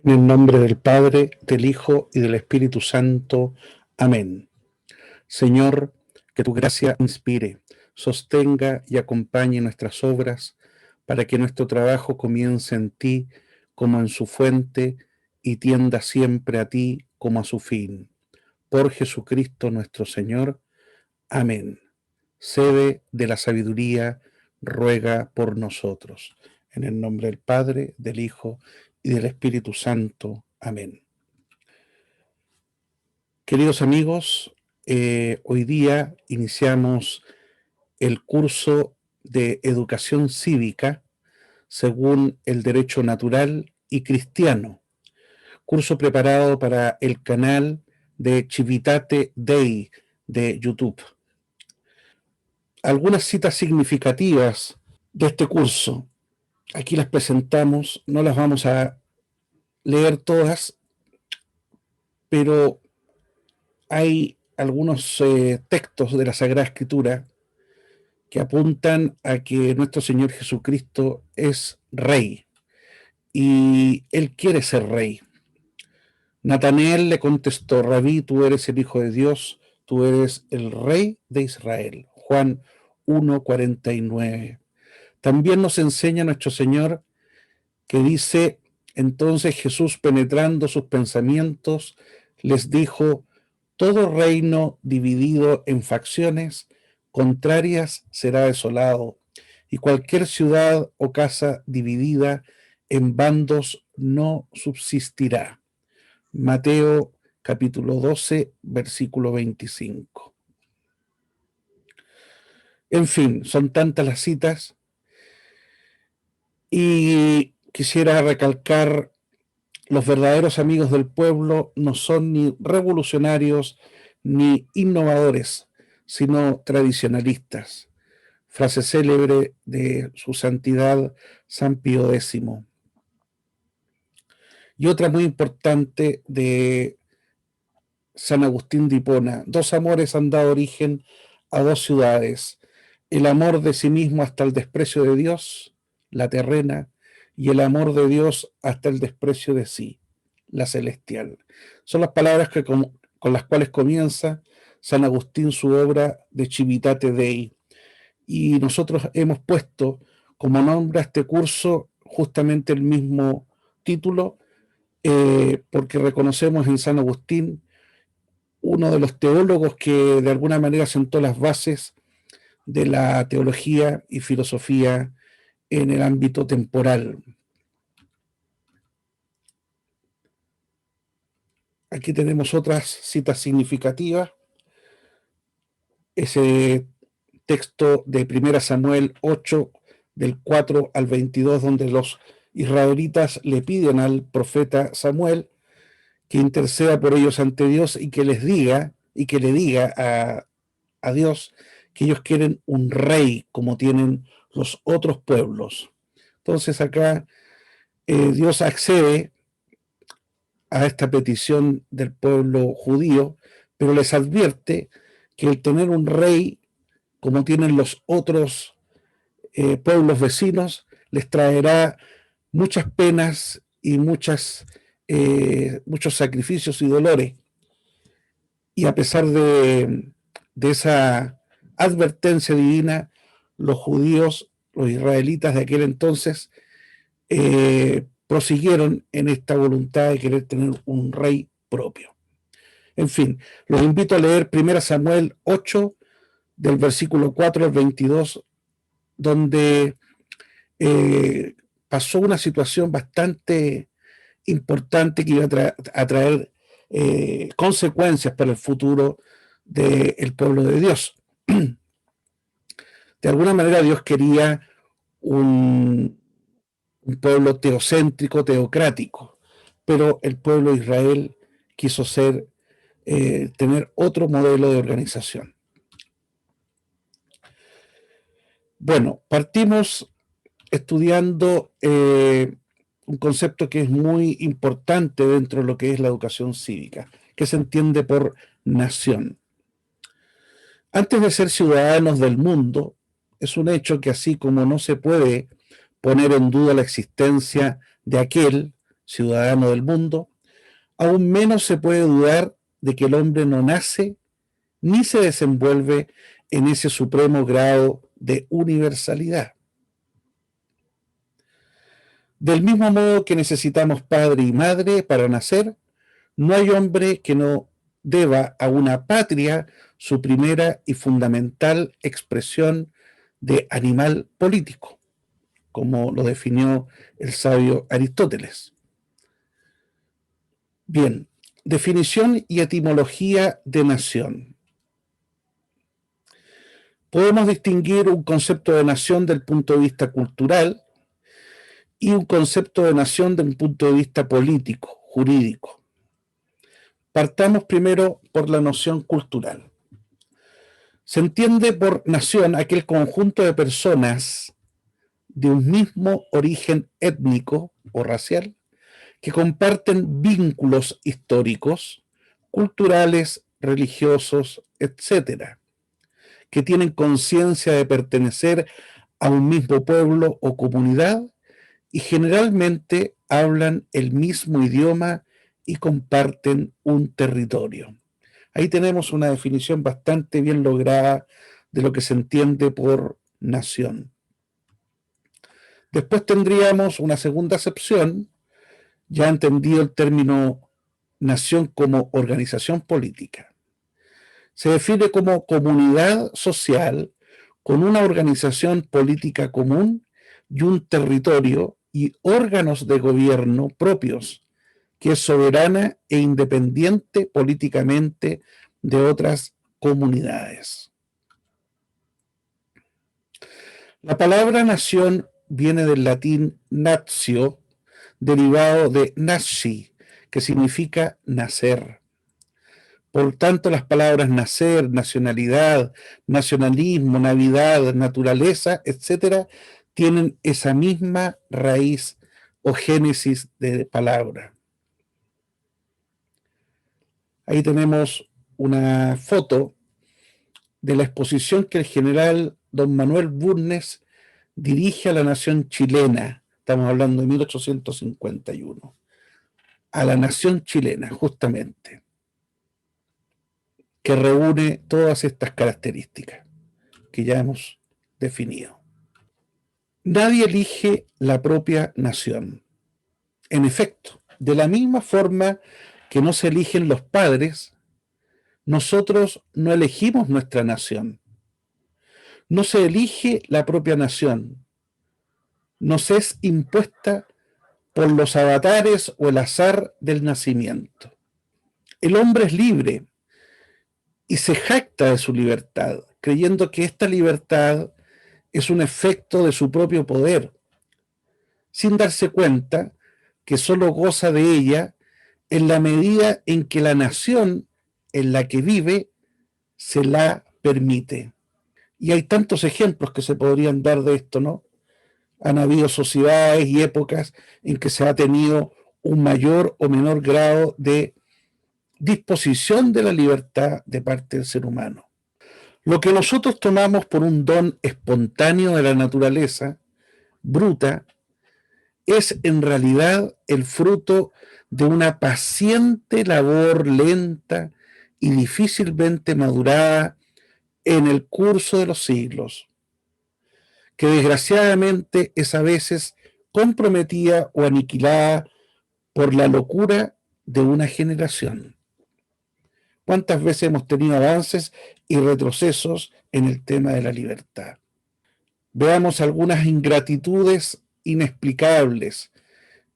En el nombre del Padre, del Hijo y del Espíritu Santo. Amén. Señor, que tu gracia inspire, sostenga y acompañe nuestras obras, para que nuestro trabajo comience en ti como en su fuente y tienda siempre a ti como a su fin. Por Jesucristo nuestro Señor. Amén. Sede de la sabiduría, ruega por nosotros. En el nombre del Padre, del Hijo y del Espíritu Santo. Amén. Queridos amigos, hoy día iniciamos el curso de educación cívica según el derecho natural y cristiano, curso preparado para el canal de Civitate Dei de YouTube. Algunas citas significativas de este curso, aquí las presentamos, no las vamos a leer todas, pero hay algunos textos de la Sagrada Escritura que apuntan a que nuestro Señor Jesucristo es rey y Él quiere ser rey. Natanael le contestó: Rabí, tú eres el Hijo de Dios, tú eres el Rey de Israel. Juan 1:49. También nos enseña nuestro Señor que dice: entonces Jesús, penetrando sus pensamientos, les dijo: todo reino dividido en facciones contrarias será desolado, y cualquier ciudad o casa dividida en bandos no subsistirá. Mateo capítulo 12, versículo 25. En fin, son tantas las citas y quisiera recalcar: los verdaderos amigos del pueblo no son ni revolucionarios ni innovadores, sino tradicionalistas. Frase célebre de su santidad San Pío X. Y otra muy importante de San Agustín de Hipona: dos amores han dado origen a dos ciudades, el amor de sí mismo hasta el desprecio de Dios, la terrena, y el amor de Dios hasta el desprecio de sí, la celestial. Son las palabras con las cuales comienza San Agustín su obra de Civitate Dei, y nosotros hemos puesto como nombre a este curso justamente el mismo título, porque reconocemos en San Agustín uno de los teólogos que de alguna manera sentó las bases de la teología y filosofía en el ámbito temporal. Aquí tenemos otras citas significativas. Ese texto de 1 Samuel 8, del 4 al 22, donde los israelitas le piden al profeta Samuel que interceda por ellos ante Dios y que les diga, y que le diga a Dios que ellos quieren un rey como tienen los otros pueblos. Entonces acá Dios accede a esta petición del pueblo judío, pero les advierte que el tener un rey como tienen los otros pueblos vecinos les traerá muchas penas y muchos sacrificios y dolores. Y a pesar de esa advertencia divina, los judíos, los israelitas de aquel entonces, prosiguieron en esta voluntad de querer tener un rey propio. En fin, los invito a leer 1 Samuel 8, del versículo 4 al 22, donde pasó una situación bastante importante que iba a traer consecuencias para el futuro del pueblo de Dios. De alguna manera Dios quería un pueblo teocéntrico, teocrático, pero el pueblo de Israel quiso tener otro modelo de organización. Bueno, partimos estudiando un concepto que es muy importante dentro de lo que es la educación cívica, que se entiende por nación. Antes de ser ciudadanos del mundo, es un hecho que así como no se puede poner en duda la existencia de aquel, ciudadano del mundo, aún menos se puede dudar de que el hombre no nace ni se desenvuelve en ese supremo grado de universalidad. Del mismo modo que necesitamos padre y madre para nacer, no hay hombre que no deba a una patria su primera y fundamental expresión de animal político, como lo definió el sabio Aristóteles. Bien, definición y etimología de nación. Podemos distinguir un concepto de nación del punto de vista cultural y un concepto de nación desde un punto de vista político, jurídico. Partamos primero por la noción cultural. Se entiende por nación aquel conjunto de personas de un mismo origen étnico o racial que comparten vínculos históricos, culturales, religiosos, etcétera, que tienen conciencia de pertenecer a un mismo pueblo o comunidad y generalmente hablan el mismo idioma y comparten un territorio. Ahí tenemos una definición bastante bien lograda de lo que se entiende por nación. Después tendríamos una segunda acepción, ya entendido el término nación como organización política. Se define como comunidad social con una organización política común y un territorio y órganos de gobierno propios, que es soberana e independiente políticamente de otras comunidades. La palabra nación viene del latín natio, derivado de nasci, que significa nacer. Por tanto, las palabras nacer, nacionalidad, nacionalismo, navidad, naturaleza, etcétera, tienen esa misma raíz o génesis de palabra. Ahí tenemos una foto de la exposición que el general don Manuel Bulnes dirige a la nación chilena. Estamos hablando de 1851. A la nación chilena, justamente, que reúne todas estas características que ya hemos definido. Nadie elige la propia nación. En efecto, de la misma forma que no se eligen los padres, nosotros no elegimos nuestra nación. No se elige la propia nación. Nos es impuesta por los avatares o el azar del nacimiento. El hombre es libre y se jacta de su libertad, creyendo que esta libertad es un efecto de su propio poder, sin darse cuenta que solo goza de ella en la medida en que la nación en la que vive se la permite. Y hay tantos ejemplos que se podrían dar de esto, ¿no? Han habido sociedades y épocas en que se ha tenido un mayor o menor grado de disposición de la libertad de parte del ser humano. Lo que nosotros tomamos por un don espontáneo de la naturaleza, bruta, es en realidad el fruto de una paciente labor lenta y difícilmente madurada en el curso de los siglos, que desgraciadamente es a veces comprometida o aniquilada por la locura de una generación. ¿Cuántas veces hemos tenido avances y retrocesos en el tema de la libertad? Veamos algunas ingratitudes inexplicables,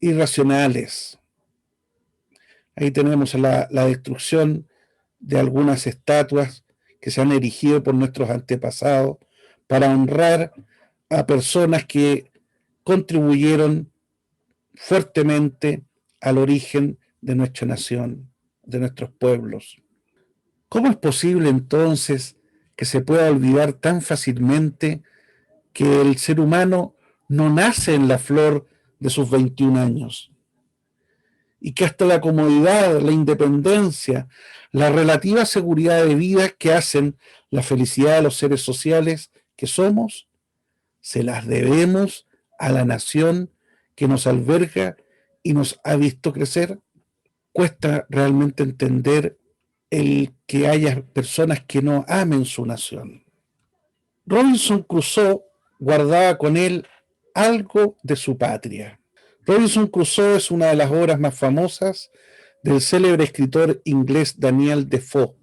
irracionales. Ahí tenemos la destrucción de algunas estatuas que se han erigido por nuestros antepasados para honrar a personas que contribuyeron fuertemente al origen de nuestra nación, de nuestros pueblos. ¿Cómo es posible entonces que se pueda olvidar tan fácilmente que el ser humano no nace en la flor de sus 21 años? Y que hasta la comodidad, la independencia, la relativa seguridad de vida que hacen la felicidad de los seres sociales que somos, se las debemos a la nación que nos alberga y nos ha visto crecer. Cuesta realmente entender el que haya personas que no amen su nación. Robinson Crusoe guardaba con él algo de su patria. Robinson Crusoe es una de las obras más famosas del célebre escritor inglés Daniel Defoe,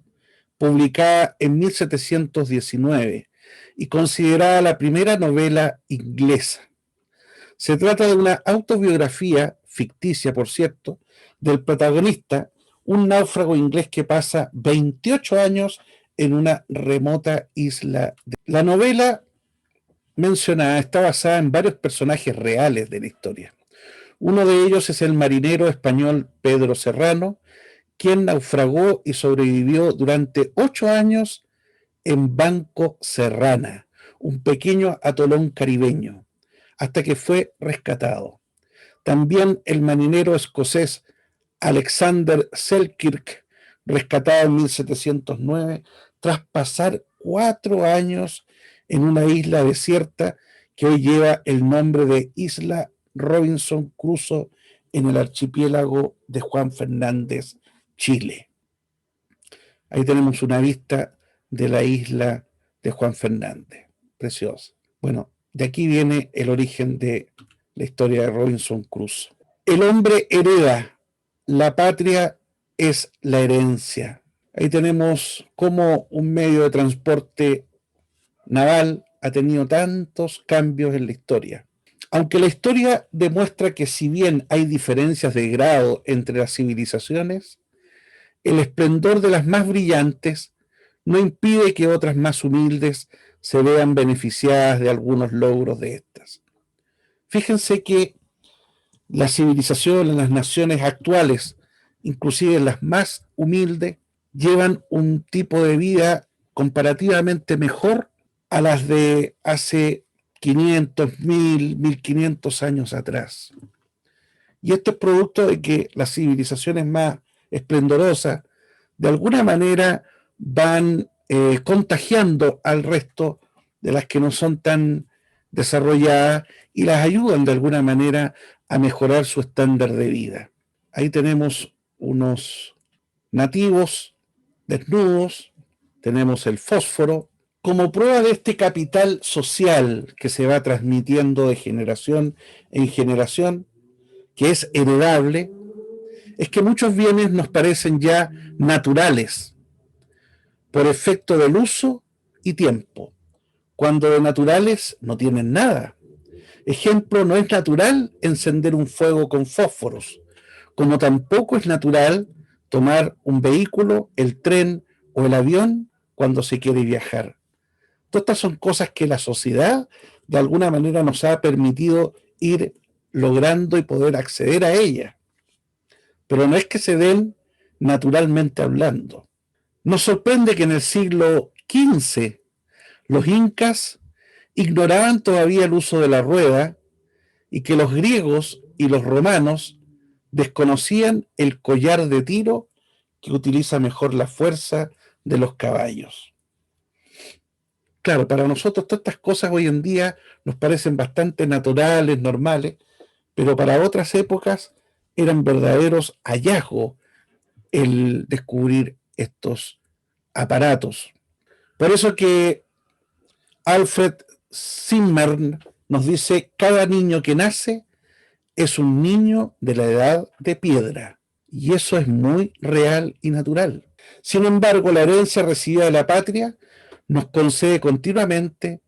publicada en 1719 y considerada la primera novela inglesa. Se trata de una autobiografía, ficticia por cierto, del protagonista, un náufrago inglés que pasa 28 años en una remota isla. La novela mencionada está basada en varios personajes reales de la historia. Uno de ellos es el marinero español Pedro Serrano, quien naufragó y sobrevivió durante 8 años en Banco Serrana, un pequeño atolón caribeño, hasta que fue rescatado. También el marinero escocés Alexander Selkirk, rescatado en 1709, tras pasar 4 años en una isla desierta que hoy lleva el nombre de Isla Robinson Crusoe en el archipiélago de Juan Fernández, Chile. Ahí tenemos una vista de la isla de Juan Fernández, preciosa. Bueno, de aquí viene el origen de la historia de Robinson Crusoe. El hombre hereda, la patria es la herencia. Ahí tenemos cómo un medio de transporte naval ha tenido tantos cambios en la historia. Aunque la historia demuestra que si bien hay diferencias de grado entre las civilizaciones, el esplendor de las más brillantes no impide que otras más humildes se vean beneficiadas de algunos logros de estas. Fíjense que las civilizaciones, las naciones actuales, inclusive las más humildes, llevan un tipo de vida comparativamente mejor a las de hace 500, 1000, 1500 años atrás. Y esto es producto de que las civilizaciones más esplendorosas de alguna manera van contagiando al resto de las que no son tan desarrolladas y las ayudan de alguna manera a mejorar su estándar de vida. Ahí tenemos unos nativos desnudos, tenemos el fósforo, como prueba de este capital social que se va transmitiendo de generación en generación, que es heredable, es que muchos bienes nos parecen ya naturales por efecto del uso y tiempo, cuando de naturales no tienen nada. Ejemplo, no es natural encender un fuego con fósforos, como tampoco es natural tomar un vehículo, el tren o el avión cuando se quiere viajar. Todas estas son cosas que la sociedad de alguna manera nos ha permitido ir logrando y poder acceder a ellas. Pero no es que se den naturalmente hablando. Nos sorprende que en el siglo XV los incas ignoraban todavía el uso de la rueda y que los griegos y los romanos desconocían el collar de tiro que utiliza mejor la fuerza de los caballos. Claro, para nosotros todas estas cosas hoy en día nos parecen bastante naturales, normales, pero para otras épocas eran verdaderos hallazgos el descubrir estos aparatos. Por eso que Alfred Zimmern nos dice, cada niño que nace es un niño de la edad de piedra. Y eso es muy real y natural. Sin embargo, la herencia recibida de la patria nos concede continuamente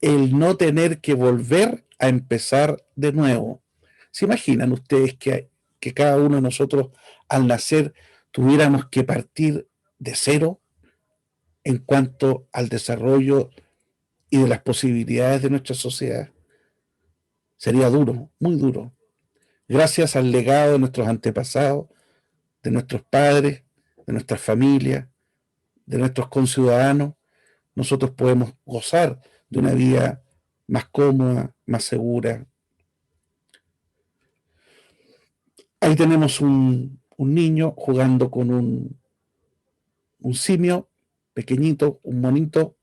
el no tener que volver a empezar de nuevo. ¿Se imaginan ustedes que cada uno de nosotros al nacer tuviéramos que partir de cero en cuanto al desarrollo y de las posibilidades de nuestra sociedad? Sería duro, muy duro. Gracias al legado de nuestros antepasados, de nuestros padres, de nuestras familias, de nuestros conciudadanos, nosotros podemos gozar de una vida más cómoda, más segura. Ahí tenemos un niño jugando con un simio pequeñito, un monito,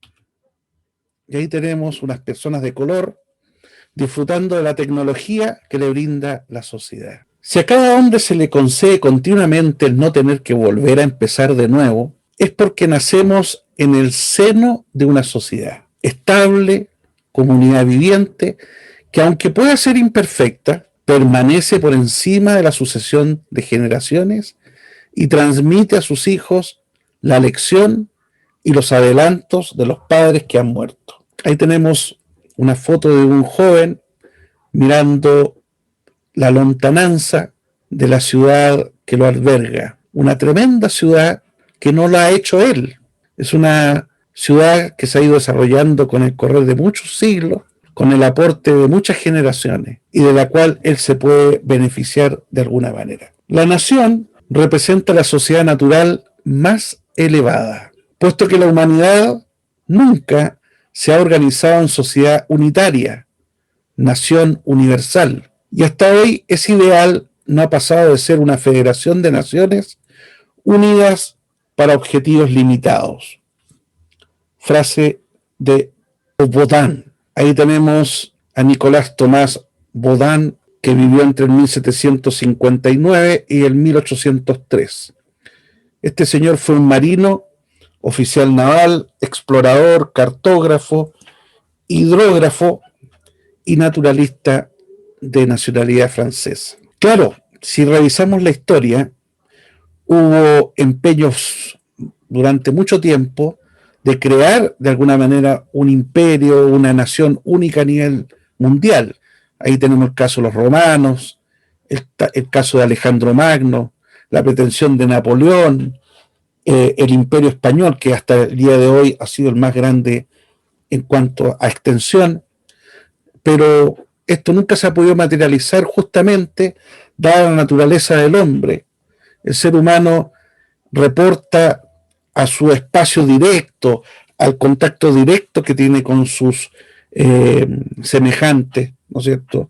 y ahí tenemos unas personas de color disfrutando de la tecnología que le brinda la sociedad. Si a cada hombre se le concede continuamente el no tener que volver a empezar de nuevo, es porque nacemos en el seno de una sociedad estable, comunidad viviente, que aunque pueda ser imperfecta, permanece por encima de la sucesión de generaciones y transmite a sus hijos la lección y los adelantos de los padres que han muerto. Ahí tenemos una foto de un joven mirando la lontananza de la ciudad que lo alberga, una tremenda ciudad que no la ha hecho él. Es una ciudad que se ha ido desarrollando con el correr de muchos siglos, con el aporte de muchas generaciones y de la cual él se puede beneficiar de alguna manera. La nación representa la sociedad natural más elevada, puesto que la humanidad nunca se ha organizado en sociedad unitaria, nación universal, y hasta hoy ese ideal no ha pasado de ser una federación de naciones unidas para objetivos limitados. Frase de Baudin. Ahí tenemos a Nicolás Tomás Baudin, que vivió entre el 1759 y el 1803. Este señor fue un marino, oficial naval, explorador, cartógrafo, hidrógrafo y naturalista de nacionalidad francesa. Claro, si revisamos la historia, hubo empeños durante mucho tiempo de crear de alguna manera un imperio, una nación única a nivel mundial. Ahí tenemos el caso de los romanos, el caso de Alejandro Magno, la pretensión de Napoleón, el imperio español, que hasta el día de hoy ha sido el más grande en cuanto a extensión, pero esto nunca se ha podido materializar justamente dada la naturaleza del hombre. El ser humano reporta a su espacio directo, al contacto directo que tiene con sus semejantes, ¿no es cierto?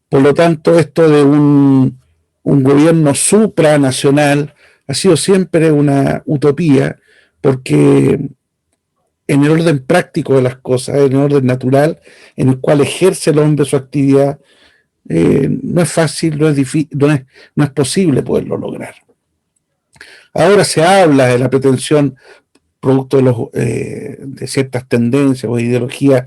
Por lo tanto, esto de un gobierno supranacional ha sido siempre una utopía, porque en el orden práctico de las cosas, en el orden natural, en el cual ejerce el hombre su actividad, no es fácil, no es difícil, no es posible poderlo lograr. Ahora se habla de la pretensión, producto de ciertas tendencias o ideologías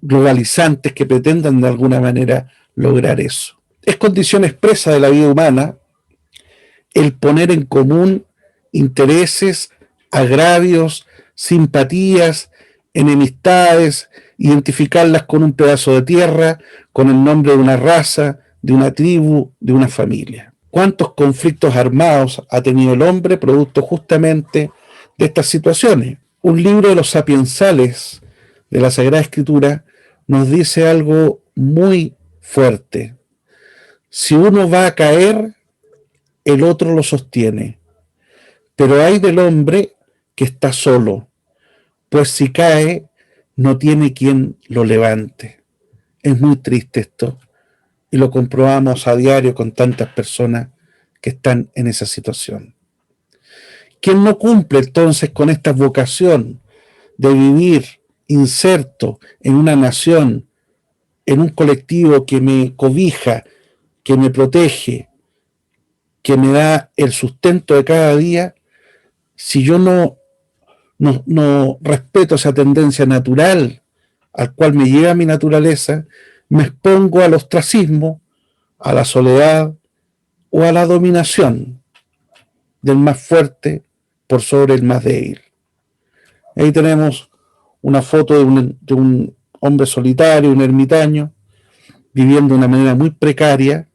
globalizantes que pretendan de alguna manera lograr eso. Es condición expresa de la vida humana el poner en común intereses, agravios, simpatías, enemistades, identificarlas con un pedazo de tierra, con el nombre de una raza, de una tribu, de una familia. ¿Cuántos conflictos armados ha tenido el hombre producto justamente de estas situaciones? Un libro de los sapiensales de la Sagrada Escritura nos dice algo muy fuerte. Si uno va a caer, el otro lo sostiene. Pero hay del hombre que está solo, pues si cae, no tiene quien lo levante. Es muy triste esto, y lo comprobamos a diario con tantas personas que están en esa situación. Quien no cumple entonces con esta vocación de vivir inserto en una nación, en un colectivo que me cobija, que me protege, que me da el sustento de cada día, si yo no respeto esa tendencia natural al cual me lleva mi naturaleza, me expongo al ostracismo, a la soledad o a la dominación del más fuerte por sobre el más débil. Ahí tenemos una foto de un hombre solitario, un ermitaño, viviendo de una manera muy precaria,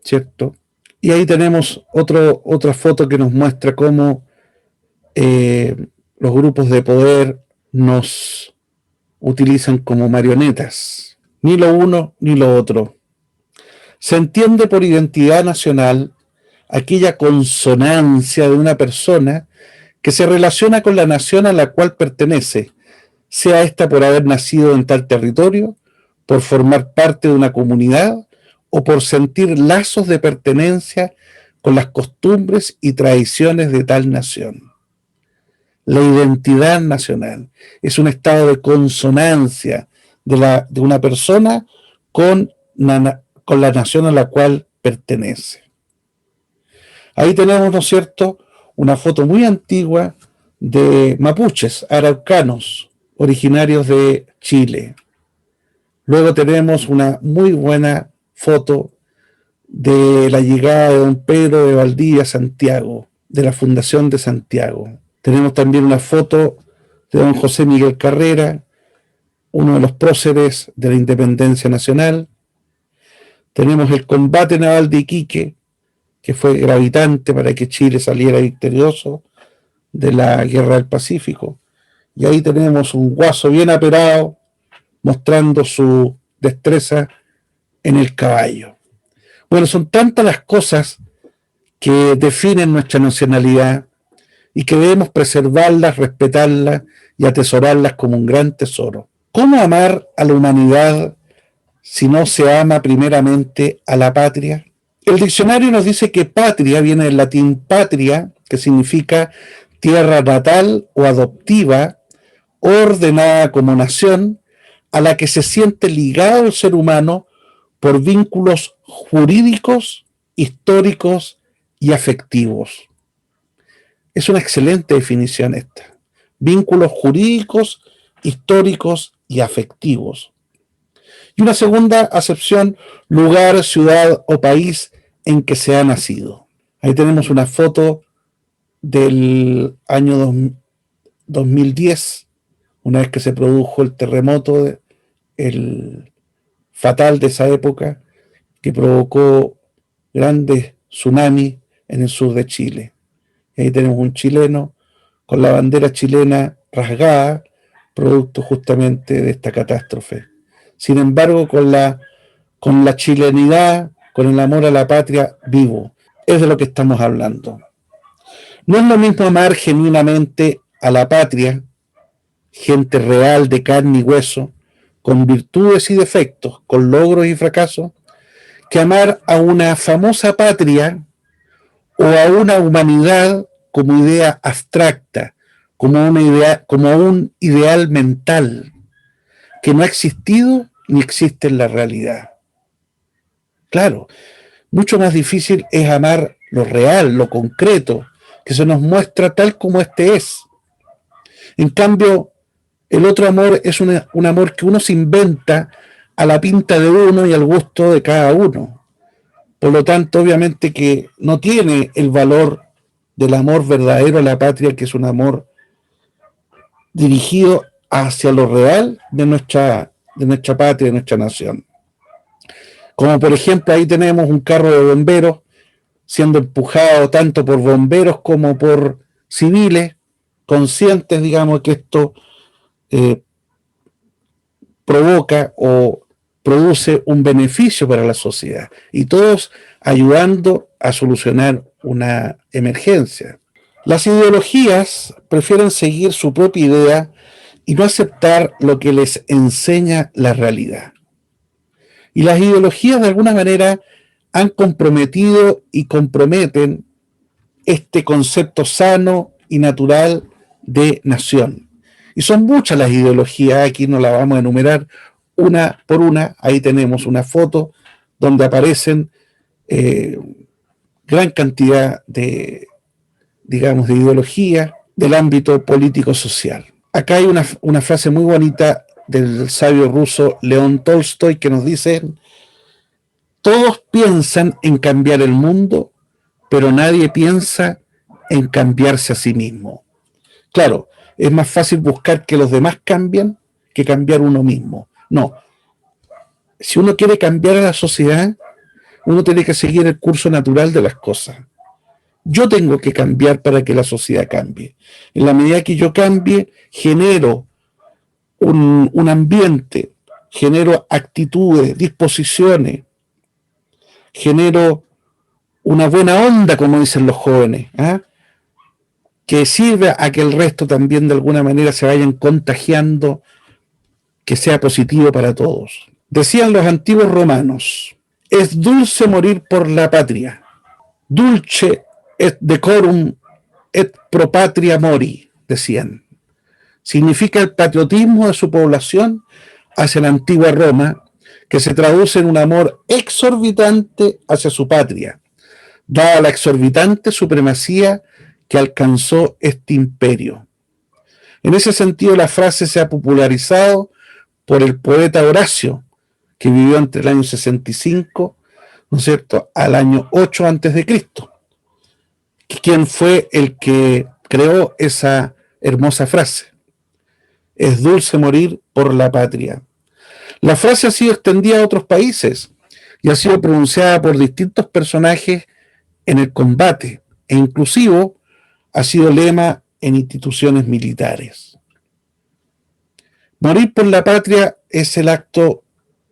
¿cierto? Y ahí tenemos otra foto que nos muestra cómo los grupos de poder nos utilizan como marionetas. Ni lo uno ni lo otro. Se entiende por identidad nacional aquella consonancia de una persona que se relaciona con la nación a la cual pertenece, sea esta por haber nacido en tal territorio, por formar parte de una comunidad o por sentir lazos de pertenencia con las costumbres y tradiciones de tal nación. La identidad nacional es un estado de consonancia de una persona con la nación a la cual pertenece. Ahí tenemos, ¿no es cierto?, una foto muy antigua de mapuches, araucanos, originarios de Chile. Luego tenemos una muy buena foto de la llegada de don Pedro de Valdivia a Santiago, de la Fundación de Santiago. Tenemos también una foto de don José Miguel Carrera, uno de los próceres de la independencia nacional. Tenemos el combate naval de Iquique, que fue gravitante para que Chile saliera victorioso de la Guerra del Pacífico. Y ahí tenemos un guaso bien aperado, mostrando su destreza en el caballo. Bueno, son tantas las cosas que definen nuestra nacionalidad y que debemos preservarlas, respetarlas y atesorarlas como un gran tesoro. ¿Cómo amar a la humanidad si no se ama primeramente a la patria? El diccionario nos dice que patria viene del latín patria, que significa tierra natal o adoptiva, ordenada como nación, a la que se siente ligado el ser humano por vínculos jurídicos, históricos y afectivos. Es una excelente definición esta. Vínculos jurídicos, históricos y afectivos. Y una segunda acepción, lugar, ciudad o país en que se ha nacido. Ahí tenemos una foto del año 2010, una vez que se produjo el terremoto, el fatal de esa época, que provocó grandes tsunamis en el sur de Chile. Y ahí tenemos un chileno con la bandera chilena rasgada, producto justamente de esta catástrofe. Sin embargo, con la chilenidad, con el amor a la patria vivo. Es de lo que estamos hablando. No es lo mismo amar genuinamente a la patria, gente real de carne y hueso, con virtudes y defectos, con logros y fracasos, que amar a una famosa patria o a una humanidad como idea abstracta, como un ideal mental que no ha existido ni existe en la realidad. Claro, mucho más difícil es amar lo real, lo concreto, que se nos muestra tal como este es. En cambio, el otro amor es un amor que uno se inventa a la pinta de uno y al gusto de cada uno. Por lo tanto, obviamente que no tiene el valor del amor verdadero a la patria, que es un amor dirigido hacia lo real de nuestra patria, de nuestra nación. Como por ejemplo, ahí tenemos un carro de bomberos siendo empujado tanto por bomberos como por civiles, conscientes, digamos, que esto provoca o produce un beneficio para la sociedad, y todos ayudando a solucionar una emergencia. Las ideologías prefieren seguir su propia idea y no aceptar lo que les enseña la realidad. Y las ideologías de alguna manera han comprometido y comprometen este concepto sano y natural de nación. Y son muchas las ideologías, aquí no las vamos a enumerar una por una. Ahí tenemos una foto donde aparecen gran cantidad de, digamos, de ideología del ámbito político-social. Acá hay una frase muy bonita del sabio ruso León Tolstoy que nos dice: todos piensan en cambiar el mundo, pero nadie piensa en cambiarse a sí mismo. Claro, es más fácil buscar que los demás cambien que cambiar uno mismo. No. Si uno quiere cambiar a la sociedad, uno tiene que seguir el curso natural de las cosas. Yo tengo que cambiar para que la sociedad cambie. En la medida que yo cambie, genero un ambiente, genero actitudes, disposiciones, genero una buena onda, como dicen los jóvenes, que sirve a que el resto también de alguna manera se vayan contagiando, que sea positivo para todos. Decían los antiguos romanos: es dulce morir por la patria, dulce et decorum et pro patria mori, decían. Significa el patriotismo de su población hacia la antigua Roma, que se traduce en un amor exorbitante hacia su patria, dada la exorbitante supremacía que alcanzó este imperio. En ese sentido, la frase se ha popularizado por el poeta Horacio, que vivió entre el año 65, ¿no es cierto?, al año 8 antes de Cristo, quien fue el que creó esa hermosa frase. Es dulce morir por la patria. La frase ha sido extendida a otros países y ha sido pronunciada por distintos personajes en el combate e inclusive ha sido lema en instituciones militares. Morir por la patria es el acto,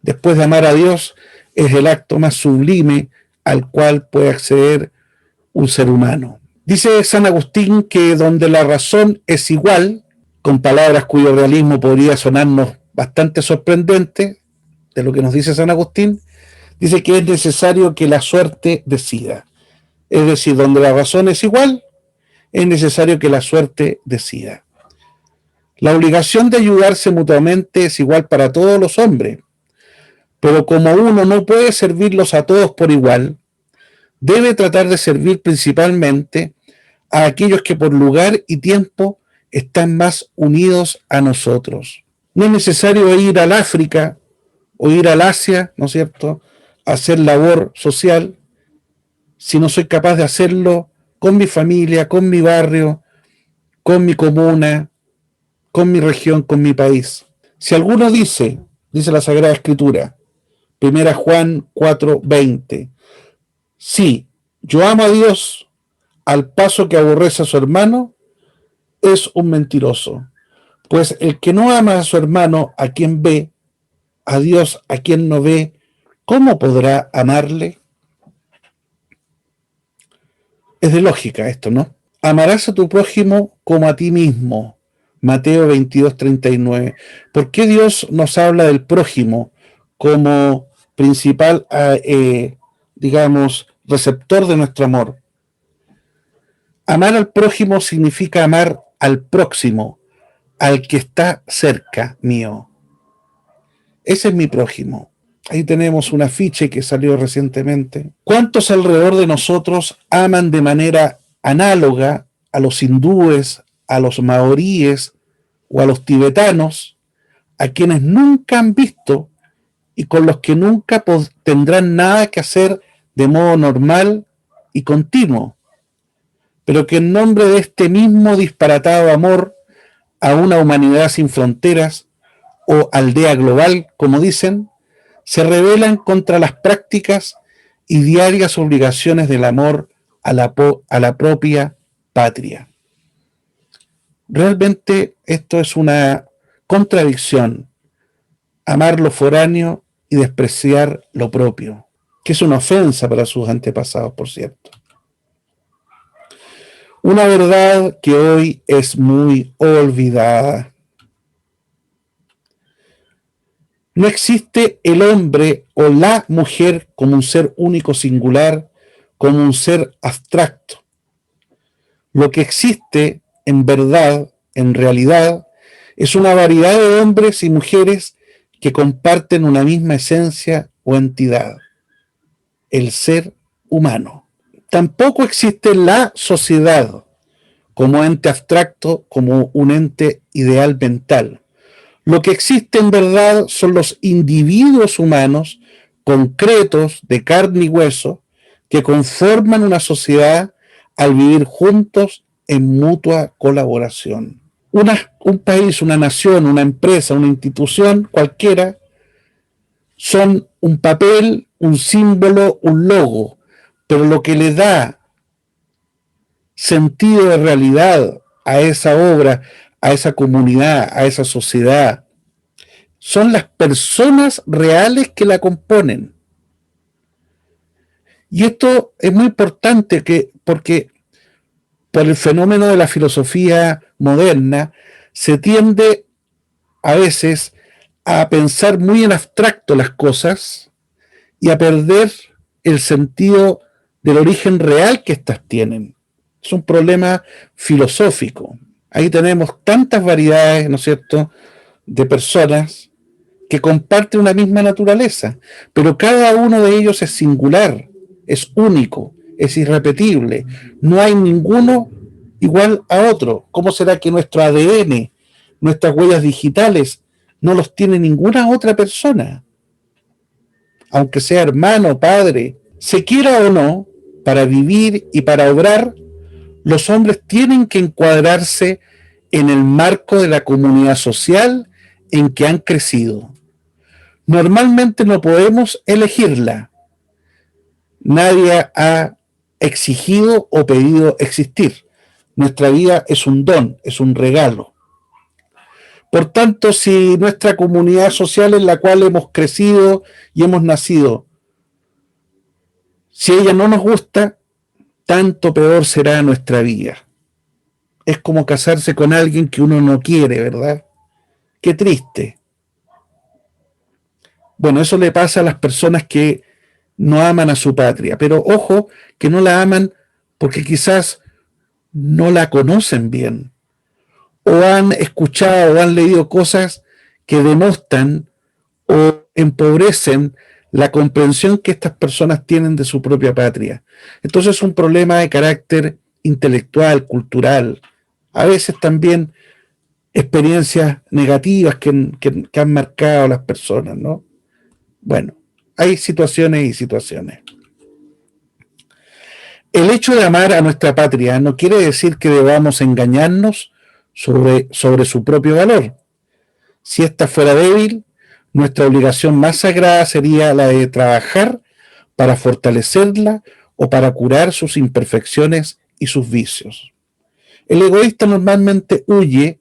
después de amar a Dios, es el acto más sublime al cual puede acceder un ser humano. Dice San Agustín que donde la razón es igual, con palabras cuyo realismo podría sonarnos bastante sorprendente, de lo que nos dice San Agustín, dice que es necesario que la suerte decida. Es decir, donde la razón es igual, es necesario que la suerte decida. La obligación de ayudarse mutuamente es igual para todos los hombres, pero como uno no puede servirlos a todos por igual, debe tratar de servir principalmente a aquellos que por lugar y tiempo están más unidos a nosotros. No es necesario ir al África o ir al Asia, ¿no es cierto?, a hacer labor social, si no soy capaz de hacerlo con mi familia, con mi barrio, con mi comuna, con mi región, con mi país. Si alguno dice la Sagrada Escritura, 1 Juan 4:20, sí, yo amo a Dios al paso que aborrece a su hermano, es un mentiroso. Pues el que no ama a su hermano a quien ve, a Dios a quien no ve, ¿cómo podrá amarle? Es de lógica esto, ¿no? Amarás a tu prójimo como a ti mismo. Mateo 22:39. ¿Por qué Dios nos habla del prójimo como principal, digamos, receptor de nuestro amor? Amar al prójimo significa amar al próximo, al que está cerca mío. Ese es mi prójimo. Ahí tenemos un afiche que salió recientemente. ¿Cuántos alrededor de nosotros aman de manera análoga a los hindúes, a los maoríes o a los tibetanos, a quienes nunca han visto y con los que nunca tendrán nada que hacer de modo normal y continuo, pero que en nombre de este mismo disparatado amor a una humanidad sin fronteras o aldea global, como dicen, se rebelan contra las prácticas y diarias obligaciones del amor a la propia patria? Realmente esto es una contradicción, amar lo foráneo y despreciar lo propio, que es una ofensa para sus antepasados, por cierto. Una verdad que hoy es muy olvidada. No existe el hombre o la mujer como un ser único singular, como un ser abstracto. Lo que existe en verdad, en realidad, es una variedad de hombres y mujeres que comparten una misma esencia o entidad, el ser humano. Tampoco existe la sociedad como ente abstracto, como un ente ideal mental. Lo que existe en verdad son los individuos humanos concretos de carne y hueso que conforman una sociedad al vivir juntos en mutua colaboración. Un país, una nación, una empresa, una institución cualquiera son un papel, un símbolo, un logo, pero lo que le da sentido de realidad a esa obra, a esa comunidad, a esa sociedad, son las personas reales que la componen. Y esto es muy importante porque por el fenómeno de la filosofía moderna se tiende a veces a pensar muy en abstracto las cosas y a perder el sentido del origen real que éstas tienen. Es un problema filosófico. Ahí tenemos tantas variedades, ¿no es cierto?, de personas que comparten una misma naturaleza, pero cada uno de ellos es singular, es único, es irrepetible. No hay ninguno igual a otro. ¿Cómo será que nuestro ADN, nuestras huellas digitales, no los tiene ninguna otra persona? Aunque sea hermano, padre, se quiera o no, para vivir y para obrar, los hombres tienen que encuadrarse en el marco de la comunidad social en que han crecido. Normalmente no podemos elegirla. Nadie ha exigido o pedido existir. Nuestra vida es un don, es un regalo. Por tanto, si nuestra comunidad social en la cual hemos crecido y hemos nacido, si ella no nos gusta, tanto peor será nuestra vida. Es como casarse con alguien que uno no quiere, ¿verdad? Qué triste. Bueno, eso le pasa a las personas que no aman a su patria, pero ojo que no la aman porque quizás no la conocen bien, o han escuchado o han leído cosas que denostan o empobrecen la comprensión que estas personas tienen de su propia patria. Entonces es un problema de carácter intelectual, cultural, a veces también experiencias negativas que han marcado a las personas, ¿no? Bueno, hay situaciones y situaciones. El hecho de amar a nuestra patria no quiere decir que debamos engañarnos sobre su propio valor. Si ésta fuera débil, nuestra obligación más sagrada sería la de trabajar para fortalecerla o para curar sus imperfecciones y sus vicios. El egoísta normalmente huye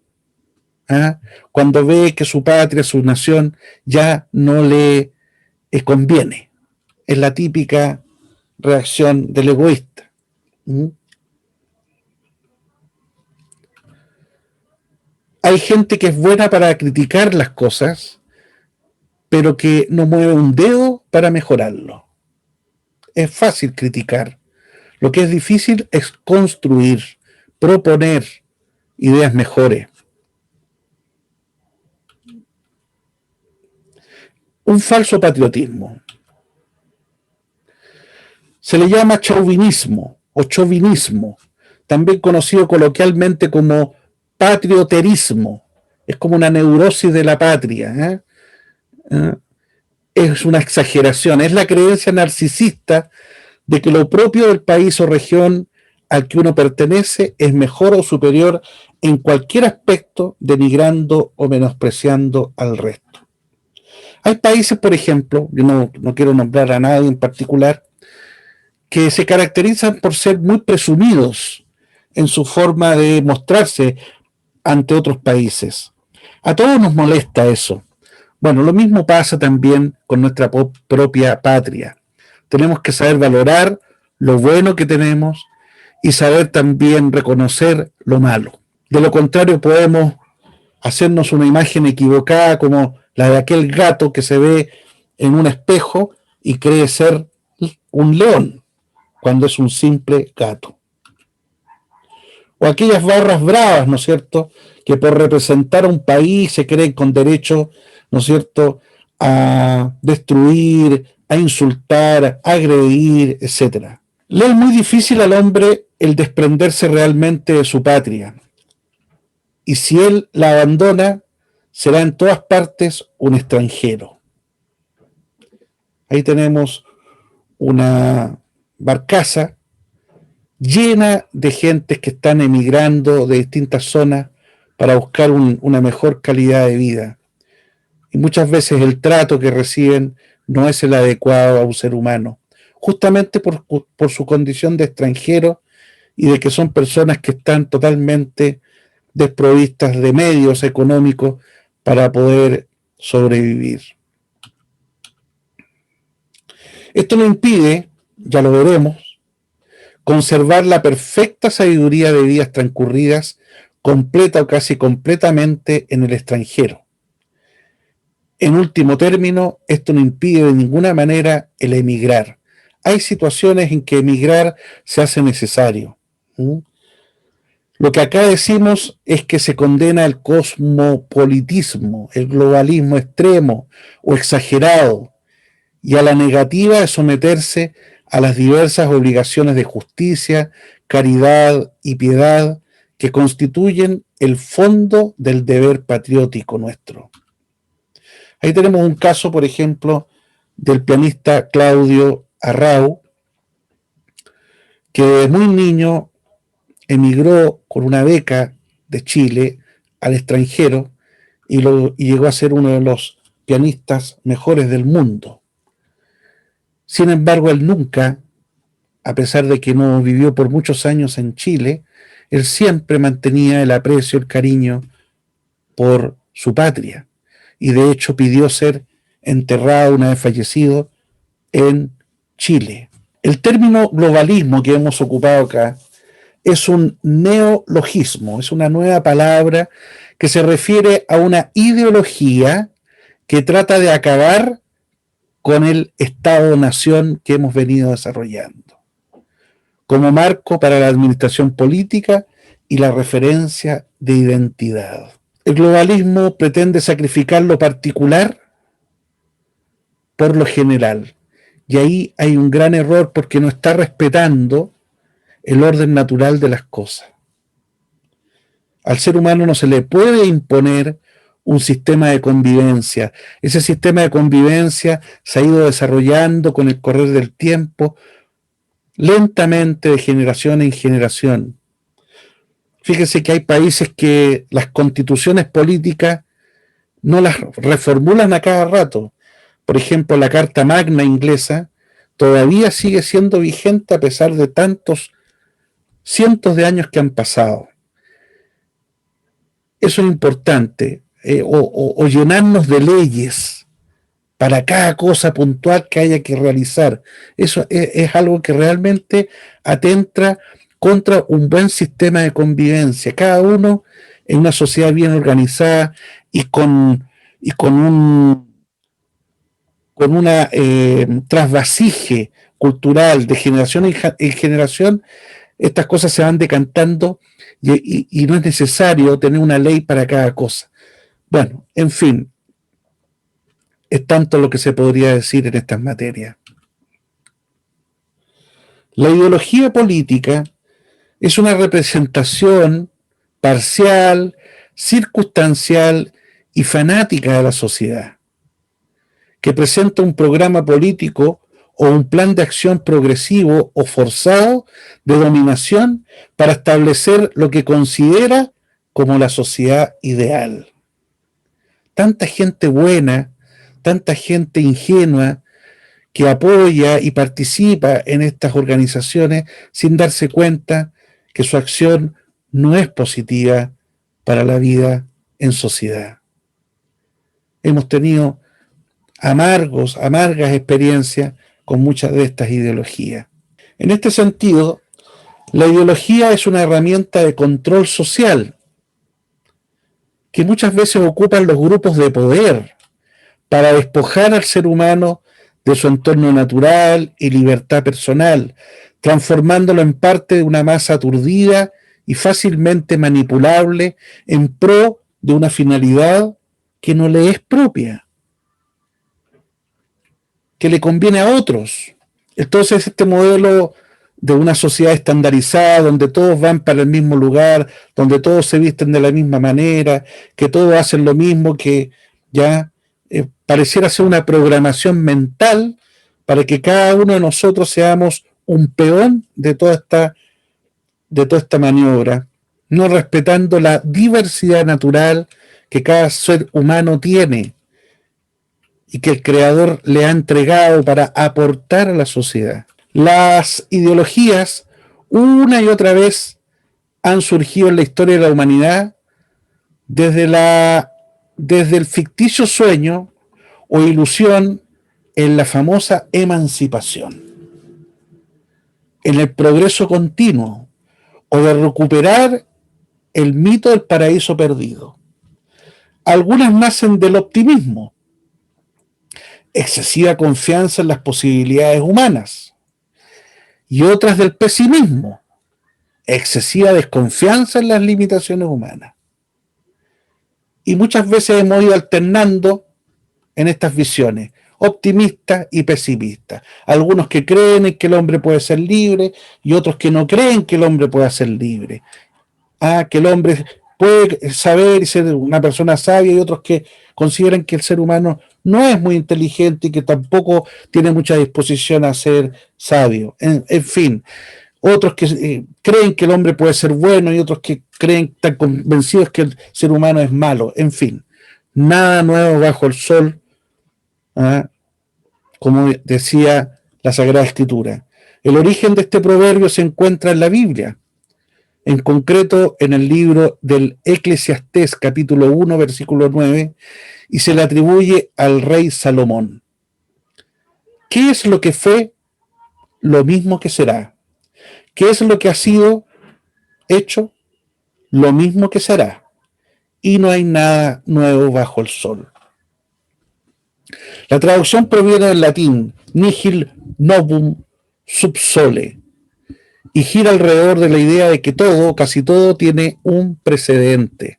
cuando ve que su patria, su nación, ya no le conviene. Es la típica reacción del egoísta. Hay gente que es buena para criticar las cosas, pero que no mueve un dedo para mejorarlo. Es fácil criticar. Lo que es difícil es construir, proponer ideas mejores. Un falso patriotismo. Se le llama chauvinismo o chauvinismo, también conocido coloquialmente como patrioterismo. Es como una neurosis de la patria. Es una exageración, es la creencia narcisista de que lo propio del país o región al que uno pertenece es mejor o superior en cualquier aspecto, denigrando o menospreciando al resto. Hay países, por ejemplo, yo no quiero nombrar a nadie en particular, que se caracterizan por ser muy presumidos en su forma de mostrarse ante otros países. A todos nos molesta eso. Bueno, lo mismo pasa también con nuestra propia patria. Tenemos que saber valorar lo bueno que tenemos y saber también reconocer lo malo. De lo contrario, podemos hacernos una imagen equivocada como la de aquel gato que se ve en un espejo y cree ser un león cuando es un simple gato. O aquellas barras bravas, ¿no es cierto?, que por representar a un país se creen con derecho, ¿no es cierto?, a destruir, a insultar, a agredir, etc. Le es muy difícil al hombre el desprenderse realmente de su patria. Y si él la abandona, será en todas partes un extranjero. Ahí tenemos una barcaza llena de gentes que están emigrando de distintas zonas para buscar una mejor calidad de vida. Y muchas veces el trato que reciben no es el adecuado a un ser humano, justamente por su condición de extranjero y de que son personas que están totalmente desprovistas de medios económicos para poder sobrevivir. Esto no impide, ya lo veremos, conservar la perfecta sabiduría de vidas transcurridas completa o casi completamente en el extranjero. En último término, esto no impide de ninguna manera el emigrar. Hay situaciones en que emigrar se hace necesario. Lo que acá decimos es que se condena el cosmopolitismo, el globalismo extremo o exagerado, y a la negativa de someterse a las diversas obligaciones de justicia, caridad y piedad que constituyen el fondo del deber patriótico nuestro. Ahí tenemos un caso, por ejemplo, del pianista Claudio Arrau, que desde muy niño emigró con una beca de Chile al extranjero y llegó a ser uno de los pianistas mejores del mundo. Sin embargo, él nunca, a pesar de que no vivió por muchos años en Chile, él siempre mantenía el aprecio, el cariño por su patria. Y de hecho pidió ser enterrado una vez fallecido en Chile. El término globalismo que hemos ocupado acá es un neologismo, es una nueva palabra que se refiere a una ideología que trata de acabar con el Estado-nación que hemos venido desarrollando, como marco para la administración política y la referencia de identidad. El globalismo pretende sacrificar lo particular por lo general, y ahí hay un gran error porque no está respetando el orden natural de las cosas. Al ser humano no se le puede imponer un sistema de convivencia. Ese sistema de convivencia se ha ido desarrollando con el correr del tiempo, lentamente, de generación en generación. Fíjense que hay países que las constituciones políticas no las reformulan a cada rato. Por ejemplo, la Carta Magna inglesa todavía sigue siendo vigente a pesar de tantos cientos de años que han pasado. Eso es importante, o llenarnos de leyes para cada cosa puntual que haya que realizar. Eso es algo que realmente atenta contra un buen sistema de convivencia. Cada uno en una sociedad bien organizada y con una trasvasije cultural de generación en generación, estas cosas se van decantando y no es necesario tener una ley para cada cosa. Bueno, en fin, es tanto lo que se podría decir en estas materias. La ideología política es una representación parcial, circunstancial y fanática de la sociedad, que presenta un programa político o un plan de acción progresivo o forzado de dominación para establecer lo que considera como la sociedad ideal. Tanta gente buena, tanta gente ingenua que apoya y participa en estas organizaciones sin darse cuenta que su acción no es positiva para la vida en sociedad. Hemos tenido amargas experiencias con muchas de estas ideologías. En este sentido, la ideología es una herramienta de control social que muchas veces ocupan los grupos de poder para despojar al ser humano de su entorno natural y libertad personal, transformándolo en parte de una masa aturdida y fácilmente manipulable en pro de una finalidad que no le es propia, que le conviene a otros. Entonces, este modelo de una sociedad estandarizada, donde todos van para el mismo lugar, donde todos se visten de la misma manera, que todos hacen lo mismo, que ya pareciera ser una programación mental para que cada uno de nosotros seamos un peón de toda esta maniobra, no respetando la diversidad natural que cada ser humano tiene y que el Creador le ha entregado para aportar a la sociedad. Las ideologías, una y otra vez, han surgido en la historia de la humanidad desde el ficticio sueño o ilusión en la famosa emancipación, en el progreso continuo o de recuperar el mito del paraíso perdido. Algunas nacen del optimismo, excesiva confianza en las posibilidades humanas, y otras del pesimismo, excesiva desconfianza en las limitaciones humanas. Y muchas veces hemos ido alternando en estas visiones, optimistas y pesimistas. Algunos que creen en que el hombre puede ser libre y otros que no creen que el hombre pueda ser libre. Que el hombre puede saber y ser una persona sabia, y otros que consideran que el ser humano no es muy inteligente y que tampoco tiene mucha disposición a ser sabio. En fin, otros que creen que el hombre puede ser bueno y otros que creen, están convencidos que el ser humano es malo. En fin, nada nuevo bajo el sol, como decía la Sagrada Escritura. El origen de este proverbio se encuentra en la Biblia, en concreto en el libro del Eclesiastés, capítulo 1, versículo 9, y se le atribuye al rey Salomón. ¿Qué es lo que fue? Lo mismo que será. ¿Qué es lo que ha sido hecho? Lo mismo que será. Y no hay nada nuevo bajo el sol. La traducción proviene del latín nihil novum sub sole y gira alrededor de la idea de que todo, casi todo, tiene un precedente.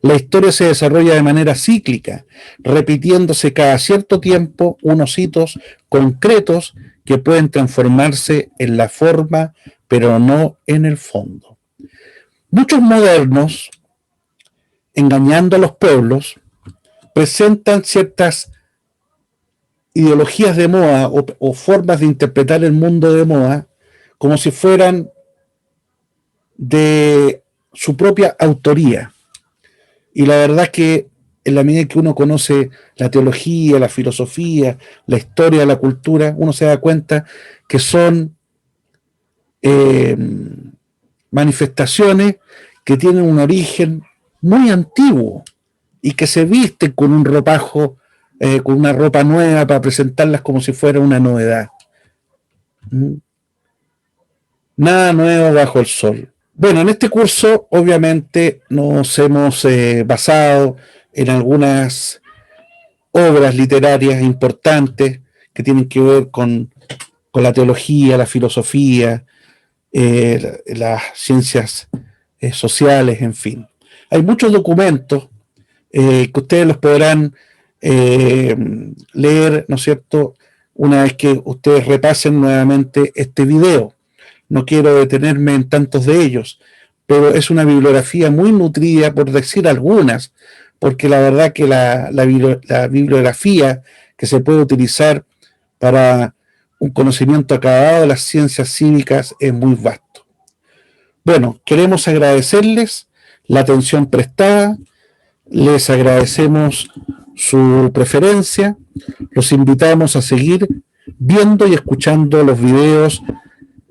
La historia se desarrolla de manera cíclica, repitiéndose cada cierto tiempo unos hitos concretos que pueden transformarse en la forma, pero no en el fondo. Muchos modernos, engañando a los pueblos, presentan ciertas ideologías de moda o formas de interpretar el mundo de moda como si fueran de su propia autoría. Y la verdad es que en la medida que uno conoce la teología, la filosofía, la historia, la cultura, uno se da cuenta que son manifestaciones que tienen un origen muy antiguo y que se visten con un ropajo, con una ropa nueva para presentarlas como si fuera una novedad. Nada nuevo bajo el sol. Bueno, en este curso obviamente nos hemos basado en algunas obras literarias importantes que tienen que ver con la teología, la filosofía, las ciencias sociales, en fin. Hay muchos documentos que ustedes los podrán leer, ¿no es cierto?, una vez que ustedes repasen nuevamente este video. No quiero detenerme en tantos de ellos, pero es una bibliografía muy nutrida, por decir algunas, porque la verdad que la bibliografía que se puede utilizar para un conocimiento acabado de las ciencias cívicas es muy vasto. Bueno, queremos agradecerles la atención prestada, les agradecemos su preferencia, los invitamos a seguir viendo y escuchando los videos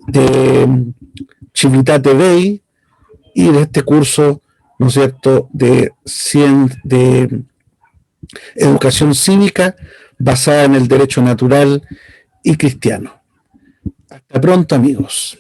de Civitate Dei y de este curso, ¿no es cierto?, de educación cívica basada en el derecho natural y cristiano. Hasta pronto, amigos.